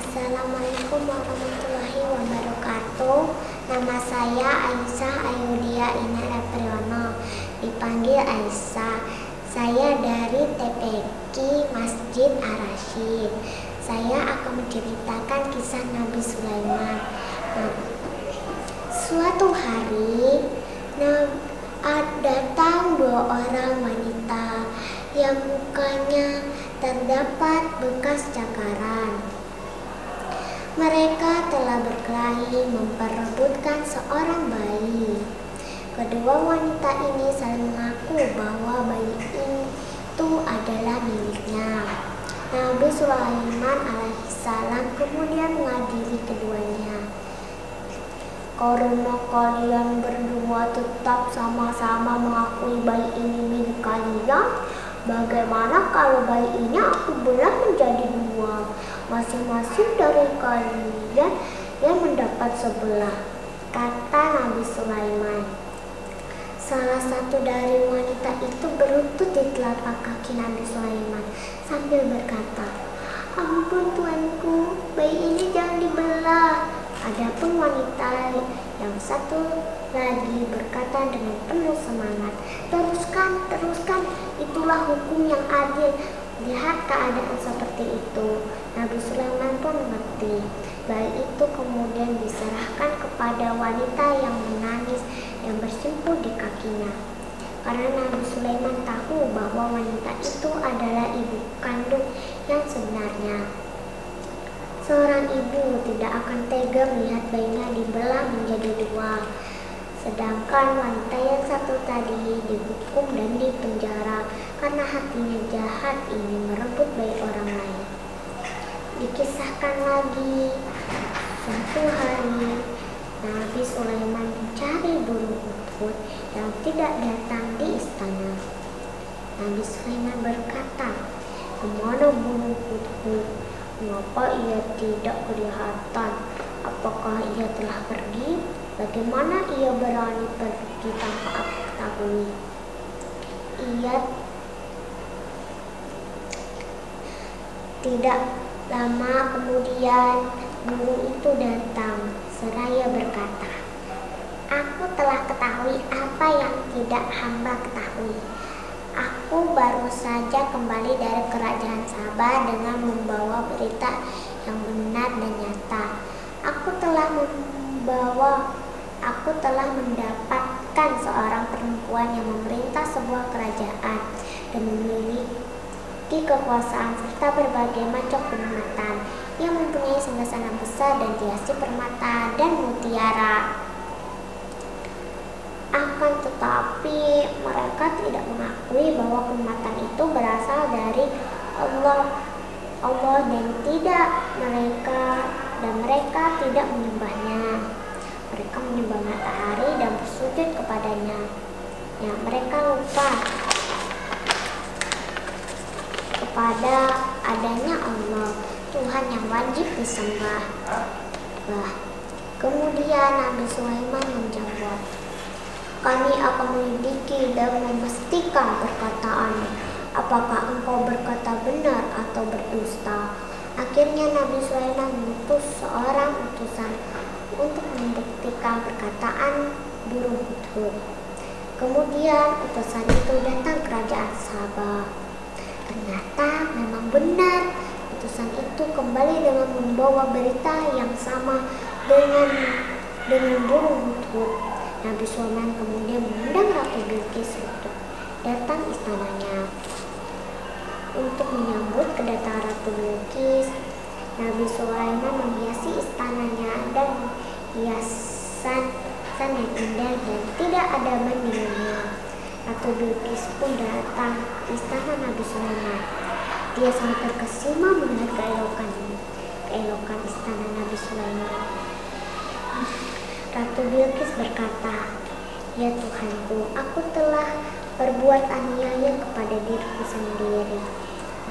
Assalamualaikum warahmatullahi wabarakatuh. Nama saya Aisyah Ayudia Inara Priyono, dipanggil Aisyah. Saya dari TPQ Masjid Ar-Rasyid. Saya akan menceritakan kisah Nabi Sulaiman. Suatu hari datang dua orang wanita yang mukanya terdapat bekas cakaran. Mereka telah berkelahi memperebutkan seorang bayi. Kedua wanita ini saling mengaku bahwa bayi itu adalah miliknya. Nabi Sulaiman alaihissalam kemudian mengadili keduanya. Karena kalian berdua tetap sama-sama mengakui bayi ini milik kalian, bagaimana kalau bayi ini aku belah menjadi dua? Masing-masing dari kalian yang mendapat sebelah, kata Nabi Sulaiman. Salah satu dari wanita itu berlutut di telapak kaki Nabi Sulaiman sambil berkata, "Ampun tuanku, bayi ini jangan dibelah." Adapun wanita yang satu lagi berkata dengan penuh semangat, Teruskan, itulah hukum yang adil." Lihat keadaan seperti itu, Nabi Sulaiman pun mengerti. Bayi itu kemudian diserahkan kepada wanita yang menangis yang bersimpuh di kakinya. Karena Nabi Sulaiman tahu bahwa wanita itu adalah ibu kandung yang sebenarnya. Seorang ibu tidak akan tega melihat bayinya dibelah menjadi dua. Sedangkan wanita yang satu tadi dihukum dan dipenjara karena hatinya jahat ingin merebut bayi orang lain. Dikisahkan lagi, suatu hari Nabi Sulaiman mencari burung hudhud yang tidak datang di istana. Nabi Sulaiman berkata, "Kemana burung hudhud? Mengapa ia tidak kelihatan? Apakah ia telah pergi? Bagaimana ia berani pergi tanpa aku ketahui?" Tidak lama kemudian burung itu datang seraya berkata, "Aku telah ketahui apa yang tidak hamba ketahui. Aku baru saja kembali dari kerajaan Sabah dengan membawa berita yang benar dan nyata. Aku telah mendapatkan seorang perempuan yang memerintah sebuah kerajaan dan memiliki kekuasaan serta berbagai macam kenikmatan. Ia mempunyai singgasana besar dan dihiasi permata dan mutiara. Akan tetapi mereka tidak mengakui bahwa kenikmatan itu berasal dari Allah dan mereka tidak menyembahnya. Mereka menyembah matahari dan bersujud kepadanya. Ya, mereka lupa kepada adanya Allah, Tuhan yang wajib disembah." Kemudian Nabi Sulaiman menjawab, "Kami akan menyelidiki dan memastikan perkataanmu. Apakah engkau berkata benar atau berdusta?" Akhirnya Nabi Sulaiman mengutus seorang utusan untuk membuktikan perkataan burung hudhud. Kemudian utusan itu datang ke kerajaan Sabah. Ternyata memang benar, utusan itu kembali dengan membawa berita yang sama dengan burung hudhud. Nabi Sulaiman kemudian mengundang Ratu Bilqis untuk datang istananya. Untuk menyambut kedatangan Ratu Bilqis, Nabi Sulaiman menghiasi istananya dan hiasan yang indah dan tidak ada bandingannya. Ratu Bilqis pun datang ke istana Nabi Sulaiman. Dia sangat terkesima melihat keelokan istana Nabi Sulaiman. Ratu Bilqis berkata, "Ya Tuhanku, aku telah berbuat aniaya kepada diriku sendiri,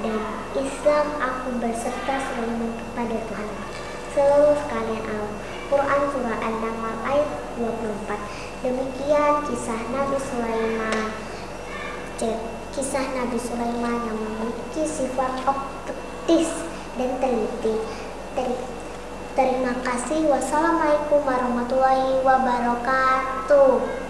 dan Islam aku berserta Sulaiman kepada Tuhan seluruh sekalian alam." Quran Surah An-Naml ayat 24. Demikian kisah Nabi Sulaiman yang memiliki sifat optis dan teliti. Terima kasih. Wassalamualaikum warahmatullahi wabarakatuh.